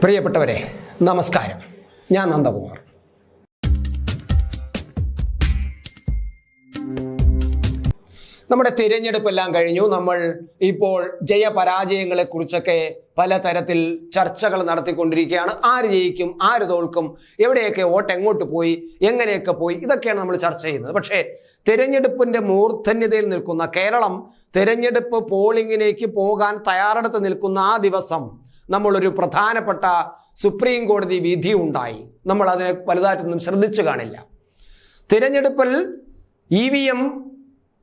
പ്രിയപ്പെട്ടവരെ, നമസ്കാരം. ഞാൻ നന്ദകുമാർ. നമ്മുടെ തിരഞ്ഞെടുപ്പെല്ലാം കഴിഞ്ഞു. നമ്മൾ ഇപ്പോൾ ജയപരാജയങ്ങളെ കുറിച്ചൊക്കെ പലതരത്തിൽ ചർച്ചകൾ നടത്തിക്കൊണ്ടിരിക്കുകയാണ്. ആര് ജയിക്കും, ആര് തോൽക്കും, എവിടെയൊക്കെ വോട്ട് എങ്ങോട്ട് പോയി, എങ്ങനെയൊക്കെ പോയി, ഇതൊക്കെയാണ് നമ്മൾ ചർച്ച ചെയ്യുന്നത്. പക്ഷേ തിരഞ്ഞെടുപ്പിന്റെ മൂർധന്യതയിൽ നിൽക്കുന്ന കേരളം തിരഞ്ഞെടുപ്പ് പോളിംഗിലേക്ക് പോകാൻ തയ്യാറെടുത്ത് നിൽക്കുന്ന ആ ദിവസം നമ്മളൊരു പ്രധാനപ്പെട്ട സുപ്രീം കോടതി വിധി ഉണ്ടായി. നമ്മൾ അതിനെ വലുതായിട്ടൊന്നും ശ്രദ്ധിച്ചു കാണില്ല. തിരഞ്ഞെടുപ്പിൽ EVM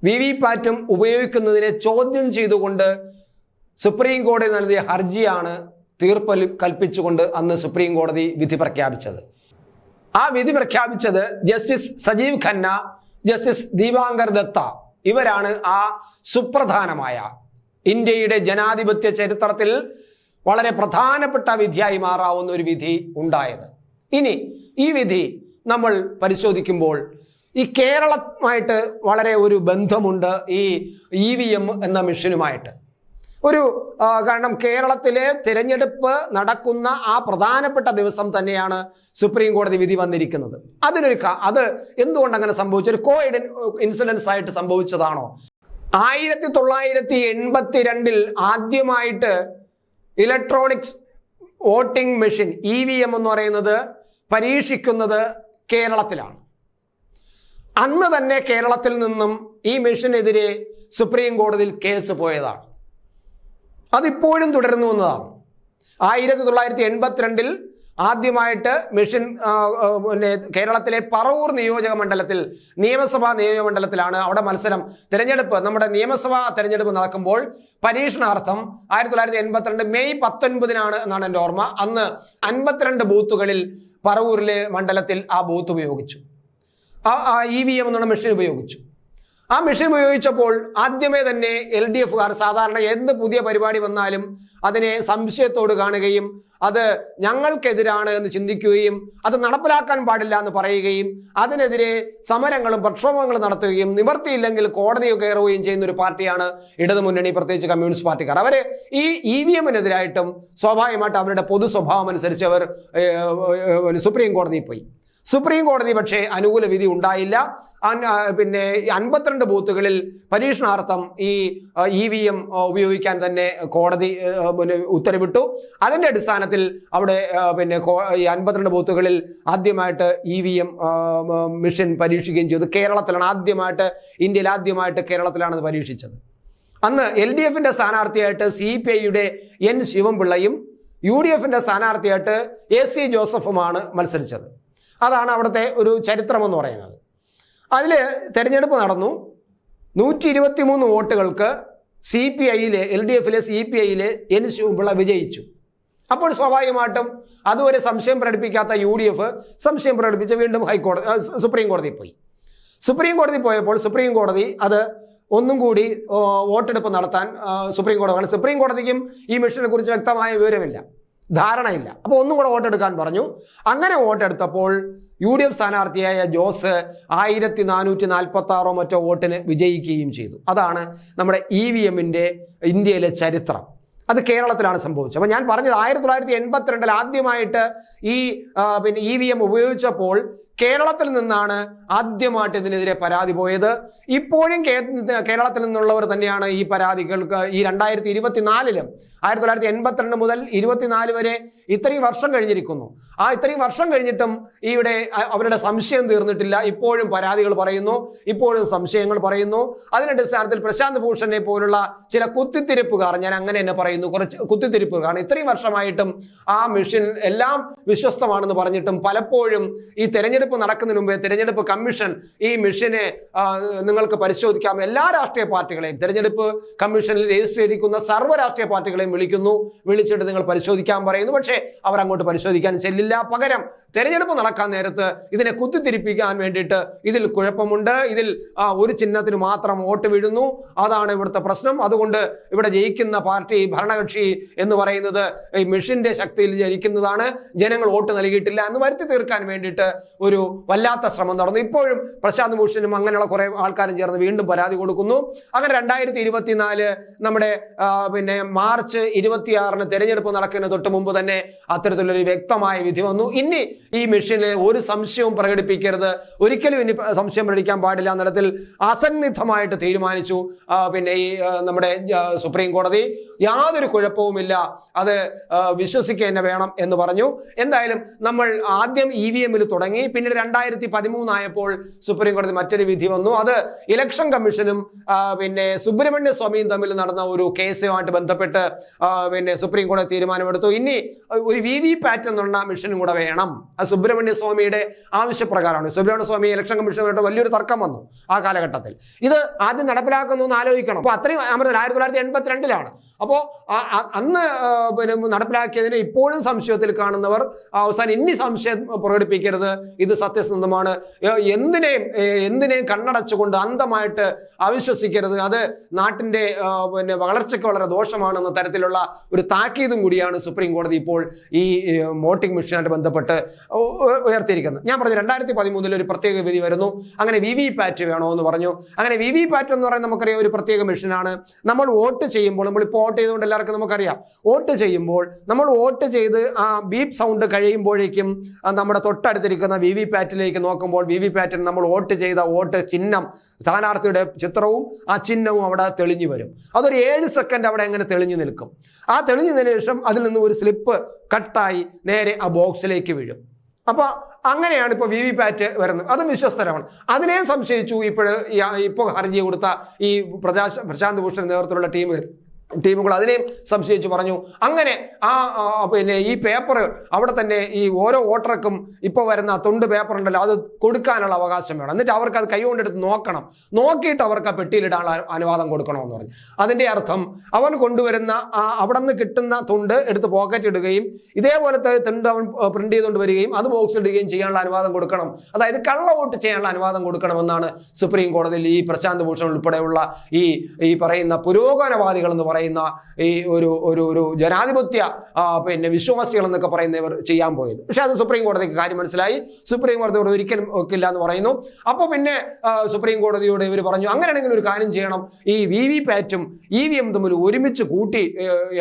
VVPATും ഉപയോഗിക്കുന്നതിനെ ചോദ്യം ചെയ്തുകൊണ്ട് സുപ്രീം കോടതി നൽകിയ ഹർജിയാണ് തീർപ്പ് കൽപ്പിച്ചുകൊണ്ട് അന്ന് സുപ്രീം കോടതി വിധി പ്രഖ്യാപിച്ചത്. ആ വിധി പ്രഖ്യാപിച്ചത് ജസ്റ്റിസ് സജീവ് ഖന്ന, ജസ്റ്റിസ് ദീപാങ്കർ ദത്ത ഇവരാണ്. ആ സുപ്രധാനമായ ഇന്ത്യയുടെ ജനാധിപത്യ ചരിത്രത്തിൽ വളരെ പ്രധാനപ്പെട്ട വിധിയായി മാറാവുന്ന ഒരു വിധി ഉണ്ടായത്. ഇനി ഈ വിധി നമ്മൾ പരിശോധിക്കുമ്പോൾ ഈ കേരളമായിട്ട് വളരെ ഒരു ബന്ധമുണ്ട്. ഈ EVM എന്ന മെഷീനുമായിട്ട് കാരണം കേരളത്തിലെ തിരഞ്ഞെടുപ്പ് നടക്കുന്ന ആ പ്രധാനപ്പെട്ട ദിവസം തന്നെയാണ് സുപ്രീം കോടതി വിധി വന്നിരിക്കുന്നത്. അത് എന്തുകൊണ്ട് അങ്ങനെ സംഭവിച്ചു? ഒരു ഇൻസിഡൻസ് ആയിട്ട് സംഭവിച്ചതാണോ? 1982 ആദ്യമായിട്ട് ഇലക്ട്രോണിക് വോട്ടിംഗ് മെഷീൻ EVM എന്ന് പറയുന്നത് പരീക്ഷിക്കുന്നത് കേരളത്തിലാണ്. അന്ന് തന്നെ കേരളത്തിൽ നിന്നും ഈ മെഷീനെതിരെ സുപ്രീം കോടതിയിൽ കേസ് പോയതാണ്. അതിപ്പോഴും തുടരുന്നു എന്നതാണ്. 1982 ആദ്യമായിട്ട് മെഷീൻ കേരളത്തിലെ പറവൂർ നിയോജക മണ്ഡലത്തിൽ, നിയമസഭാ നിയോജക മണ്ഡലത്തിലാണ് അവിടെ മത്സരം. നമ്മുടെ നിയമസഭാ തെരഞ്ഞെടുപ്പ് നടക്കുമ്പോൾ പരീക്ഷണാർത്ഥം 1982 മെയ് 19 എന്നാണ് എൻ്റെ ഓർമ്മ. അന്ന് 52 ബൂത്തുകളിൽ പറവൂരിലെ മണ്ഡലത്തിൽ ആ ബൂത്ത് ഉപയോഗിച്ചു. EVM എന്നുള്ള മെഷീൻ ഉപയോഗിച്ചു. ആ മെഷീൻ ഉപയോഗിച്ചപ്പോൾ ആദ്യമേ തന്നെ LDFകാർ സാധാരണ എന്ത് പുതിയ പരിപാടി വന്നാലും അതിനെ സംശയത്തോട് കാണുകയും അത് ഞങ്ങൾക്കെതിരാണ് എന്ന് ചിന്തിക്കുകയും അത് നടപ്പിലാക്കാൻ പാടില്ല എന്ന് പറയുകയും അതിനെതിരെ സമരങ്ങളും പ്രക്ഷോഭങ്ങളും നടത്തുകയും നിവർത്തിയില്ലെങ്കിൽ കോടതി കയറുകയും ചെയ്യുന്ന ഒരു പാർട്ടിയാണ് ഇടതുമുന്നണി, പ്രത്യേകിച്ച് കമ്മ്യൂണിസ്റ്റ് പാർട്ടിക്കാർ. അവര് ഈ EVMനെതിരായിട്ടും സ്വാഭാവികമായിട്ട് അവരുടെ പൊതു സ്വഭാവം അനുസരിച്ച് അവർ സുപ്രീം കോടതിയിൽ പോയി. സുപ്രീം കോടതി പക്ഷേ അനുകൂല വിധി ഉണ്ടായില്ല. 52 ബൂത്തുകളിൽ പരീക്ഷണാർത്ഥം ഈ EVM ഉപയോഗിക്കാൻ തന്നെ കോടതി ഉത്തരവിട്ടു. അതിന്റെ അടിസ്ഥാനത്തിൽ അവിടെ 52 ബൂത്തുകളിൽ ആദ്യമായിട്ട് EVM മെഷീൻ പരീക്ഷിക്കുകയും ചെയ്തു. കേരളത്തിലാണ് ഇന്ത്യയിൽ ആദ്യമായിട്ട് കേരളത്തിലാണ് അത് പരീക്ഷിച്ചത്. അന്ന് LDFന്റെ സ്ഥാനാർത്ഥിയായിട്ട് CPIയുടെ N ശിവൻപിള്ളയും UDFന്റെ സ്ഥാനാർത്ഥിയായിട്ട് AC ജോസഫുമാണ് മത്സരിച്ചത്. അതാണ് അവിടുത്തെ ഒരു ചരിത്രം എന്ന് പറയുന്നത്. അതിൽ തെരഞ്ഞെടുപ്പ് നടന്നു. 123 വോട്ടുകൾക്ക് LDFിലെ CPIയിലെ N ശിവൻപിള്ള വിജയിച്ചു. അപ്പോൾ സ്വാഭാവികമായിട്ടും അതുവരെ സംശയം പ്രകടിപ്പിക്കാത്ത UDF സംശയം പ്രകടിപ്പിച്ച് വീണ്ടും സുപ്രീം കോടതിയിൽ പോയി. സുപ്രീം കോടതി പോയപ്പോൾ സുപ്രീം കോടതി അത് ഒന്നും കൂടി വോട്ടെടുപ്പ് നടത്താൻ സുപ്രീം കോടതിക്കും ഈ മെഷീനെ കുറിച്ച് വ്യക്തമായ വിവരമില്ല, ധാരണയില്ല. അപ്പോൾ ഒന്നും കൂടെ വോട്ടെടുക്കാൻ പറഞ്ഞു. അങ്ങനെ വോട്ടെടുത്തപ്പോൾ UDF സ്ഥാനാർത്ഥിയായ ജോസ് 1446 മറ്റോ വോട്ടിന് വിജയിക്കുകയും ചെയ്തു. അതാണ് നമ്മുടെ EVMന്റെ ഇന്ത്യയിലെ ചരിത്രം. അത് കേരളത്തിലാണ് സംഭവിച്ചത്. അപ്പോൾ ഞാൻ പറഞ്ഞത് 1982 ആദ്യമായിട്ട് ഈ EVM ഉപയോഗിച്ചപ്പോൾ കേരളത്തിൽ നിന്നാണ് ആദ്യമായിട്ട് ഇതിനെതിരെ പരാതി പോയത്. ഇപ്പോഴും കേരളത്തിൽ നിന്നുള്ളവർ തന്നെയാണ് ഈ പരാതികൾക്ക് ഈ 2024 1982 മുതൽ 24 വരെ ഇത്രയും വർഷം കഴിഞ്ഞിരിക്കുന്നു. ആ ഇത്രയും വർഷം കഴിഞ്ഞിട്ടും അവരുടെ സംശയം തീർന്നിട്ടില്ല. ഇപ്പോഴും പരാതികൾ പറയുന്നു, ഇപ്പോഴും സംശയങ്ങൾ പറയുന്നു. അതിന്റെ അടിസ്ഥാനത്തിൽ പ്രശാന്ത് ഭൂഷണനെ പോലുള്ള ചില കുത്തിത്തിരിപ്പുകാർ, ഞാൻ അങ്ങനെ തന്നെ പറയുന്നു, കുറച്ച് കുത്തിത്തിരിപ്പുകാരാണ്. ഇത്രയും വർഷമായിട്ടും ആ മെഷീൻ എല്ലാം വിശ്വസ്തമാണെന്ന് പറഞ്ഞിട്ടും പലപ്പോഴും ഈ തെരഞ്ഞെടുപ്പ് നടക്കുന്നതിന് മുമ്പേ തെരഞ്ഞെടുപ്പ് കമ്മീഷൻ ഈ മെഷീനെ നിങ്ങൾക്ക് പരിശോധിക്കാം, എല്ലാ രാഷ്ട്രീയ പാർട്ടികളെയും തെരഞ്ഞെടുപ്പ് കമ്മീഷനിൽ രജിസ്റ്റർ ചെയ്തിരിക്കുന്ന സർവ്വ രാഷ്ട്രീയ പാർട്ടികളെയും വിളിച്ചിട്ട് നിങ്ങൾ പരിശോധിക്കാൻ പറയുന്നു. പക്ഷേ അവർ അങ്ങോട്ട് പരിശോധിക്കാൻ ചെല്ലില്ല. പകരം തെരഞ്ഞെടുപ്പ് നടക്കാൻ നേരത്ത് ഇതിനെ കുത്തിത്തിരിപ്പിക്കാൻ വേണ്ടിയിട്ട് ഇതിൽ കുഴപ്പമുണ്ട്, ഇതിൽ ഒരു ചിഹ്നത്തിന് മാത്രം വോട്ട് വീഴുന്നു, അതാണ് ഇവിടുത്തെ പ്രശ്നം. അതുകൊണ്ട് ഇവിടെ ജയിക്കുന്ന പാർട്ടി, ഭരണകക്ഷി എന്ന് പറയുന്നത് ഈ മെഷീന്റെ ശക്തിയിൽ ജയിക്കുന്നതാണ്, ജനങ്ങൾ വോട്ട് നൽകിയിട്ടില്ല എന്ന് വരുത്തി തീർക്കാൻ വേണ്ടിയിട്ട് ഒരു വല്ലാത്ത ശ്രമം നടന്നു. ഇപ്പോഴും പ്രശാന്ത് ഭൂഷണും അങ്ങനെയുള്ള കുറെ ആൾക്കാരും ചേർന്ന് വീണ്ടും പരാതി കൊടുക്കുന്നു. അങ്ങനെ 2024 നമ്മുടെ പിന്നെ മാർച്ച് 26 തെരഞ്ഞെടുപ്പ് നടക്കുന്നതിന് തൊട്ട് മുമ്പ് തന്നെ അത്തരത്തിലൊരു വ്യക്തമായ വിധി വന്നു. ഇനി ഈ മെഷീന് ഒരു സംശയവും പ്രകടിപ്പിക്കരുത്, ഒരിക്കലും ഇനി സംശയം പ്രകടിപ്പിക്കാൻ പാടില്ല എന്ന തരത്തിൽ അസന്നിഗ്ധമായിട്ട് തീരുമാനിച്ചു പിന്നെ ഈ നമ്മുടെ സുപ്രീം കോടതി. യാതൊരു കുഴപ്പവുമില്ല, അത് വിശ്വസിക്കുക തന്നെ വേണം എന്ന് പറഞ്ഞു. എന്തായാലും നമ്മൾ ആദ്യം EVM-ൽ തുടങ്ങി, പിന്നീട് 2013 ആയപ്പോൾ സുപ്രീം കോടതി മറ്റൊരു വിധി വന്നു. അത് ഇലക്ഷൻ കമ്മീഷനും പിന്നെ സുബ്രഹ്മണ്യ സ്വാമിയും തമ്മിൽ നടന്ന ഒരു കേസുമായിട്ട് ബന്ധപ്പെട്ട് പിന്നെ സുപ്രീം കോടതി തീരുമാനമെടുത്തു. ഇനി ഒരു VVPAT എന്നുള്ള മെഷീനും കൂടെ വേണം. അത് സുബ്രഹ്മണ്യ സ്വാമിയുടെ ആവശ്യപ്രകാരമാണ്. സുബ്രഹ്മണ്യ സ്വാമി ഇലക്ഷൻ കമ്മീഷനുമായിട്ട് വലിയൊരു തർക്കം വന്നു ആ കാലഘട്ടത്തിൽ. ഇത് ആദ്യം നടപ്പിലാക്കുന്നു എന്ന് ആലോചിക്കണം. അപ്പൊ അത്രയും 1982-ലാണ്. അപ്പോൾ അന്ന് പിന്നെ നടപ്പിലാക്കിയതിന് ഇപ്പോഴും സംശയത്തിൽ കാണുന്നവർ അവസാനം ഇനി സംശയം പ്രകടിപ്പിക്കരുത്, ഇത് സത്യസന്ധമാണ്, എന്തിനേയും കണ്ണടച്ചുകൊണ്ട് അന്ധമായിട്ട് അവിശ്വസിക്കരുത്, അത് നാട്ടിന്റെ പിന്നെ വളർച്ചയ്ക്ക് വളരെ ദോഷമാണെന്ന തരത്തിലുള്ള ഒരു താക്കീതും കൂടിയാണ് സുപ്രീം കോടതി ഇപ്പോൾ ഈ വോട്ടിംഗ് മെഷീനായിട്ട് ബന്ധപ്പെട്ട് ഉയർത്തിയിരിക്കുന്നത്. ഞാൻ പറഞ്ഞു 2013 ഒരു പ്രത്യേക വിധി വരുന്നു. അങ്ങനെ VVPAT വേണോ എന്ന് പറഞ്ഞു. അങ്ങനെ VVPAT എന്ന് പറയുന്നത് നമുക്കറിയാം ഒരു പ്രത്യേക മെഷീനാണ്. നമ്മൾ വോട്ട് ചെയ്യുമ്പോൾ, നമ്മളിപ്പോൾ വോട്ട് ചെയ്തുകൊണ്ട് എല്ലാവർക്കും നമുക്കറിയാം, വോട്ട് ചെയ്യുമ്പോൾ നമ്മൾ വോട്ട് ചെയ്ത് ആ ബീപ്പ് സൗണ്ട് കഴിയുമ്പോഴേക്കും നമ്മുടെ തൊട്ടടുത്തിരിക്കുന്ന VVPAT-ലേക്ക് നോക്കുമ്പോൾ VVPAT-ൽ നമ്മൾ വോട്ട് ചെയ്ത വോട്ട് ചിഹ്നം, സ്ഥാനാർത്ഥിയുടെ ചിത്രവും ആ ചിഹ്നവും അവിടെ തെളിഞ്ഞു വരും. അതൊരു 7 സെക്കൻഡ് അവിടെ എങ്ങനെ തെളിഞ്ഞു നിൽക്കും. ആ തെളിഞ്ഞതിന് ശേഷം അതിൽ നിന്ന് ഒരു സ്ലിപ്പ് കട്ടായി നേരെ ആ ബോക്സിലേക്ക് വീഴും. അപ്പൊ അങ്ങനെയാണ് ഇപ്പോൾ VVPAT വരുന്നത്. അതും വിശ്വസ്തരമാണ്. അതിനെ സംശയിച്ചു ഇപ്പോൾ ഹർജി കൊടുത്ത ഈ പ്രശാന്ത് ഭൂഷൺ നേതൃത്വത്തിലുള്ള ടീമുകൾ അതിനെയും സംശയിച്ചു പറഞ്ഞു. അങ്ങനെ പിന്നെ ഈ പേപ്പർ അവിടെ തന്നെ ഈ ഓരോ വോട്ടർക്കും ഇപ്പോൾ വരുന്ന തുണ്ട് പേപ്പർ ഉണ്ടല്ലോ, അത് കൊടുക്കാനുള്ള അവകാശം വേണം. എന്നിട്ട് അവർക്ക് അത് കൈകൊണ്ടെടുത്ത് നോക്കണം, നോക്കിയിട്ട് അവർക്ക് ആ പെട്ടിയിലിടാനുള്ള അനുവാദം കൊടുക്കണമെന്ന് പറഞ്ഞു. അതിന്റെ അർത്ഥം അവൻ കൊണ്ടുവരുന്ന അവിടെ നിന്ന് കിട്ടുന്ന തുണ്ട് എടുത്ത് പോക്കറ്റ് ഇടുകയും ഇതേപോലത്തെ തുണ്ട് അവൻ പ്രിന്റ് ചെയ്തുകൊണ്ട് വരികയും അത് ബോക്സ് ഇടുകയും ചെയ്യാനുള്ള അനുവാദം കൊടുക്കണം. അതായത് കള്ള വോട്ട് ചെയ്യാനുള്ള അനുവാദം കൊടുക്കണമെന്നാണ് സുപ്രീം കോടതിയിൽ ഈ പ്രശാന്ത് ഭൂഷൺ ഉൾപ്പെടെയുള്ള ഈ പറയുന്ന പുരോഗമനവാദികൾ എന്ന് പറയുന്ന ഈ ഒരു ജനാധിപത്യ പിന്നെ വിശ്വാസികൾ എന്നൊക്കെ പറയുന്നവർ ചെയ്യാൻ പോയത്. പക്ഷെ അത് സുപ്രീം കോടതിക്ക് കാര്യം മനസ്സിലായി. സുപ്രീം കോടതിയോട് ഒരിക്കലും ഒക്കില്ല എന്ന് പറയുന്നു. അപ്പോൾ പിന്നെ സുപ്രീം കോടതിയോട് ഇവർ പറഞ്ഞു, അങ്ങനെയാണെങ്കിൽ ഒരു കാര്യം ചെയ്യണം, ഈ VVPAT-ഉം EVM തമ്മിൽ ഒരുമിച്ച് കൂട്ടി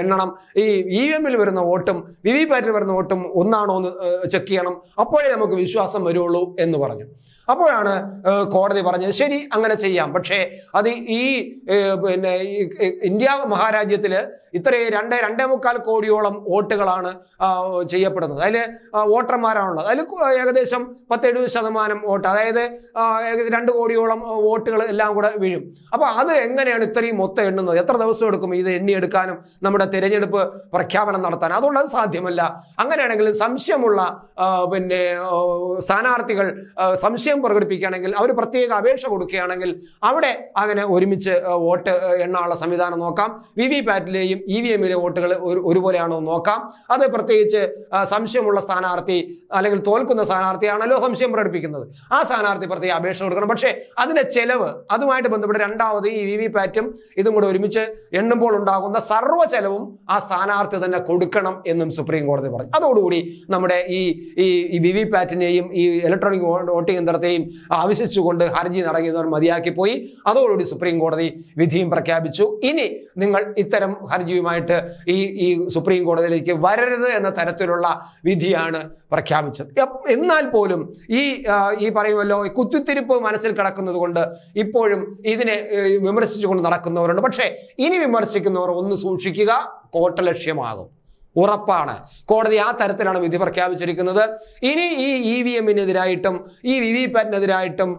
എണ്ണണം. ഈ EVM-ൽ വരുന്ന വോട്ടും VVPAT-ൽ വരുന്ന വോട്ടും ഒന്നാണോ എന്ന് ചെക്ക് ചെയ്യണം, അപ്പോഴേ നമുക്ക് വിശ്വാസം വരുള്ളൂ എന്ന് പറഞ്ഞു. അപ്പോഴാണ് കോടതി പറഞ്ഞത് ശരി അങ്ങനെ ചെയ്യാം. പക്ഷേ അത് ഈ പിന്നെ ഇന്ത്യ മഹാരാജ്യത്തിൽ ഇത്രയും 2.25 കോടിയോളം വോട്ടുകളാണ് ചെയ്യപ്പെടുന്നത്. അതിൽ വോട്ടർമാരാണുള്ളത്. അതിൽ ഏകദേശം 10-70% വോട്ട്, അതായത് ഏകദേശം 2 കോടിയോളം വോട്ടുകൾ എല്ലാം കൂടെ വീഴും. അപ്പൊ അത് എങ്ങനെയാണ് ഇത്രയും മൊത്തം എണ്ണുന്നത്? എത്ര ദിവസം എടുക്കും ഇത് എണ്ണിയെടുക്കാനും നമ്മുടെ തിരഞ്ഞെടുപ്പ് പ്രഖ്യാപനം നടത്താൻ? അതുകൊണ്ട് അത് സാധ്യമല്ല. അങ്ങനെയാണെങ്കിൽ സംശയമുള്ള പിന്നെ സ്ഥാനാർത്ഥികൾ സംശയം പ്രകടിപ്പിക്കുകയാണെങ്കിൽ, അവർ പ്രത്യേക അപേക്ഷ കൊടുക്കുകയാണെങ്കിൽ അവിടെ അങ്ങനെ ഒരുമിച്ച് വോട്ട് എണ്ണാനുള്ള സംവിധാനം നോക്കാം. VVPAT-ലെയും EVM-ലെ വോട്ടുകൾ ഒരുപോലെയാണോ നോക്കാം. അത് പ്രത്യേകിച്ച് സംശയമുള്ള സ്ഥാനാർത്ഥി അല്ലെങ്കിൽ തോൽക്കുന്ന സ്ഥാനാർത്ഥിയാണല്ലോ സംശയം പ്രകടിപ്പിക്കുന്നത്, ആ സ്ഥാനാർത്ഥി പ്രത്യേക അപേക്ഷ കൊടുക്കണം. പക്ഷേ അതിന്റെ ചെലവ്, അതുമായിട്ട് ബന്ധപ്പെട്ട് രണ്ടാമത് ഈ VVPAT-ഉം ഇതും കൂടെ ഒരുമിച്ച് എണ്ണുമ്പോൾ ഉണ്ടാകുന്ന സർവ്വ ചെലവും ആ സ്ഥാനാർത്ഥി തന്നെ കൊടുക്കണം എന്നും സുപ്രീം കോടതി പറഞ്ഞു. അതോടുകൂടി നമ്മുടെ ഈ VVPAT-നെയും ഈ ഇലക്ട്രോണിക് വോട്ടിംഗ് യന്ത്രത്തെയും ആവശ്യിച്ചുകൊണ്ട് ഹർജി നടങ്ങിയവർ മതിയാക്കി പോയി. അതോടുകൂടി സുപ്രീം കോടതി വിധിയും പ്രഖ്യാപിച്ചു. ഇനി നിങ്ങൾ ഇത്തരം ഹർജിയുമായിട്ട് ഈ സുപ്രീം കോടതിയിലേക്ക് വരരുത് എന്ന തരത്തിലുള്ള വിധിയാണ് പ്രഖ്യാപിച്ചത്. എന്നാൽ പോലും ഈ പറയുമല്ലോ കുത്തിത്തിരിപ്പ് മനസ്സിൽ കിടക്കുന്നത് കൊണ്ട് ഇപ്പോഴും ഇതിനെ വിമർശിച്ചുകൊണ്ട് നടക്കുന്നവരുണ്ട്. പക്ഷേ ഇനി വിമർശിക്കുന്നവർ ഒന്ന് സൂക്ഷിക്കുക, കോട്ടലക്ഷ്യമാകും, ഉറപ്പാണ്. കോടതി ആ തരത്തിലാണ് വിധി പ്രഖ്യാപിച്ചിരിക്കുന്നത്. ഇനി ഈ EVM-നെതിരായിട്ടും ഈ VVPAT-നെതിരായിട്ടും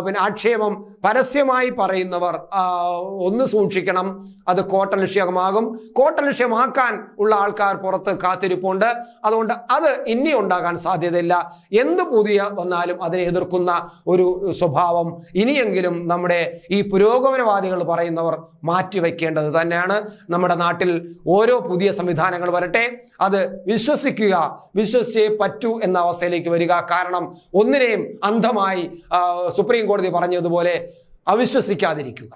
പിന്നെ ആക്ഷേപം പരസ്യമായി പറയുന്നവർ ഒന്ന് സൂക്ഷിക്കണം, അത് കോട്ടലക്ഷ്യമാകും. കോട്ടലക്ഷ്യമാക്കാൻ ഉള്ള ആൾക്കാർ പുറത്ത് കാത്തിരിപ്പുണ്ട്. അതുകൊണ്ട് അത് ഇനി ഉണ്ടാകാൻ സാധ്യതയില്ല. എന്ത് പുതിയ വന്നാലും അതിനെ എതിർക്കുന്ന ഒരു സ്വഭാവം ഇനിയെങ്കിലും നമ്മുടെ ഈ പുരോഗമനവാദികൾ പറയുന്നവർ മാറ്റിവെക്കേണ്ടത് തന്നെയാണ്. നമ്മുടെ നാട്ടിൽ ഓരോ പുതിയ സംവിധാനങ്ങൾ വരട്ടെ, അത് വിശ്വസിച്ചേ പറ്റൂ എന്ന അവസ്ഥയിലേക്ക് വരിക. കാരണം ഒന്നിനെയും അന്ധമായി സുപ്രീം കോടതി പറഞ്ഞതുപോലെ അവിശ്വസിക്കാതിരിക്കുക.